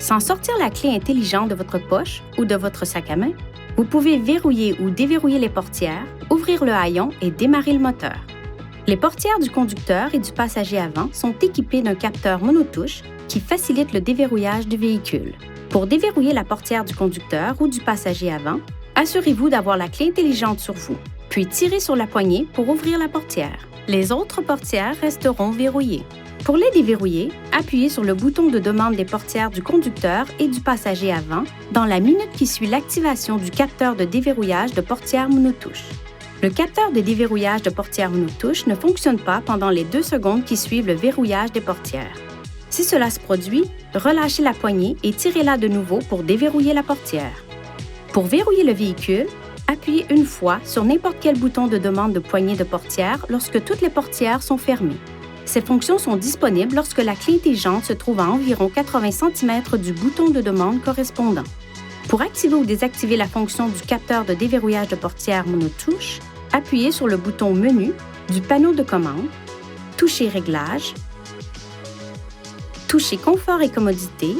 Sans sortir la clé intelligente de votre poche ou de votre sac à main, vous pouvez verrouiller ou déverrouiller les portières, ouvrir le haillon et démarrer le moteur. Les portières du conducteur et du passager avant sont équipées d'un capteur monotouche qui facilite le déverrouillage du véhicule. Pour déverrouiller la portière du conducteur ou du passager avant, assurez-vous d'avoir la clé intelligente sur vous, puis tirez sur la poignée pour ouvrir la portière. Les autres portières resteront verrouillées. Pour les déverrouiller, appuyez sur le bouton de demande des portières du conducteur et du passager avant dans la minute qui suit l'activation du capteur de déverrouillage de portière monotouche. Le capteur de déverrouillage de portière monotouche ne fonctionne pas pendant les 2 secondes qui suivent le verrouillage des portières. Si cela se produit, relâchez la poignée et tirez-la de nouveau pour déverrouiller la portière. Pour verrouiller le véhicule, appuyez une fois sur n'importe quel bouton de demande de poignée de portière lorsque toutes les portières sont fermées. Ces fonctions sont disponibles lorsque la clé intelligente se trouve à environ 80 cm du bouton de demande correspondant. Pour activer ou désactiver la fonction du capteur de déverrouillage de portière monotouche, appuyez sur le bouton Menu du panneau de commande, touchez Réglages, touchez Confort et commodité,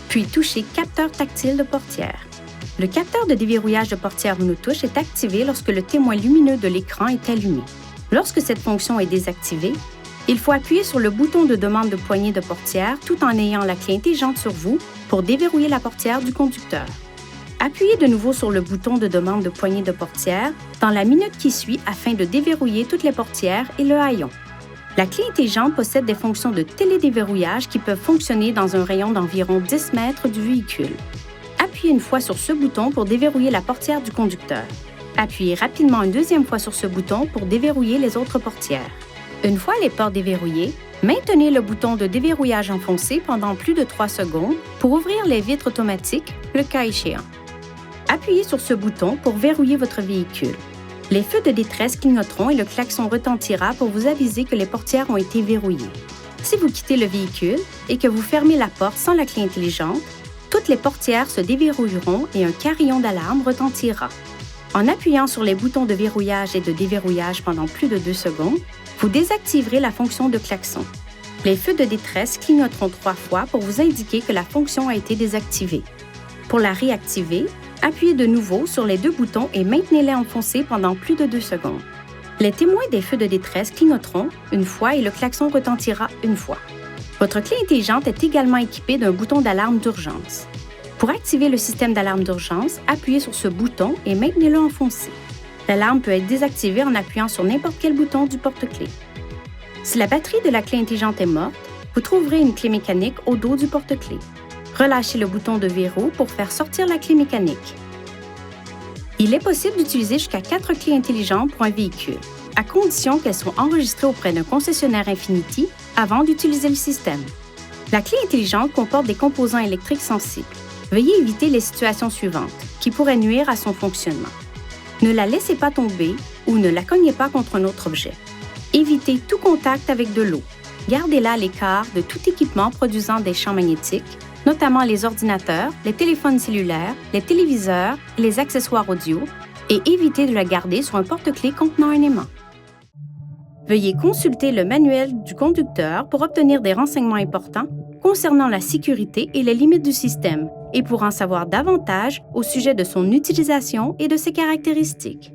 puis touchez Capteur tactile de portière. Le capteur de déverrouillage de portière monotouche est activé lorsque le témoin lumineux de l'écran est allumé. Lorsque cette fonction est désactivée, il faut appuyer sur le bouton de demande de poignée de portière tout en ayant la clé intelligente sur vous pour déverrouiller la portière du conducteur. Appuyez de nouveau sur le bouton de demande de poignée de portière dans la minute qui suit afin de déverrouiller toutes les portières et le haillon. La clé intelligente possède des fonctions de télédéverrouillage qui peuvent fonctionner dans un rayon d'environ 10 mètres du véhicule. Appuyez une fois sur ce bouton pour déverrouiller la portière du conducteur. Appuyez rapidement une deuxième fois sur ce bouton pour déverrouiller les autres portières. Une fois les portes déverrouillées, maintenez le bouton de déverrouillage enfoncé pendant plus de 3 secondes pour ouvrir les vitres automatiques, le cas échéant. Appuyez sur ce bouton pour verrouiller votre véhicule. Les feux de détresse clignoteront et le klaxon retentira pour vous aviser que les portières ont été verrouillées. Si vous quittez le véhicule et que vous fermez la porte sans la clé intelligente, toutes les portières se déverrouilleront et un carillon d'alarme retentira. En appuyant sur les boutons de verrouillage et de déverrouillage pendant plus de 2 secondes, vous désactiverez la fonction de klaxon. Les feux de détresse clignoteront 3 fois pour vous indiquer que la fonction a été désactivée. Pour la réactiver, appuyez de nouveau sur les 2 boutons et maintenez-les enfoncés pendant plus de 2 secondes. Les témoins des feux de détresse clignoteront une fois et le klaxon retentira une fois. Votre clé intelligente est également équipée d'un bouton d'alarme d'urgence. Pour activer le système d'alarme d'urgence, appuyez sur ce bouton et maintenez-le enfoncé. L'alarme peut être désactivée en appuyant sur n'importe quel bouton du porte-clés. Si la batterie de la clé intelligente est morte, vous trouverez une clé mécanique au dos du porte-clés. Relâchez le bouton de verrou pour faire sortir la clé mécanique. Il est possible d'utiliser jusqu'à 4 clés intelligentes pour un véhicule, à condition qu'elles soient enregistrées auprès d'un concessionnaire Infinity avant d'utiliser le système. La clé intelligente comporte des composants électriques sensibles. Veuillez éviter les situations suivantes, qui pourraient nuire à son fonctionnement. Ne la laissez pas tomber ou ne la cognez pas contre un autre objet. Évitez tout contact avec de l'eau. Gardez-la à l'écart de tout équipement produisant des champs magnétiques, notamment les ordinateurs, les téléphones cellulaires, les téléviseurs et les accessoires audio, et évitez de la garder sur un porte-clés contenant un aimant. Veuillez consulter le manuel du conducteur pour obtenir des renseignements importants concernant la sécurité et les limites du système, et pour en savoir davantage au sujet de son utilisation et de ses caractéristiques.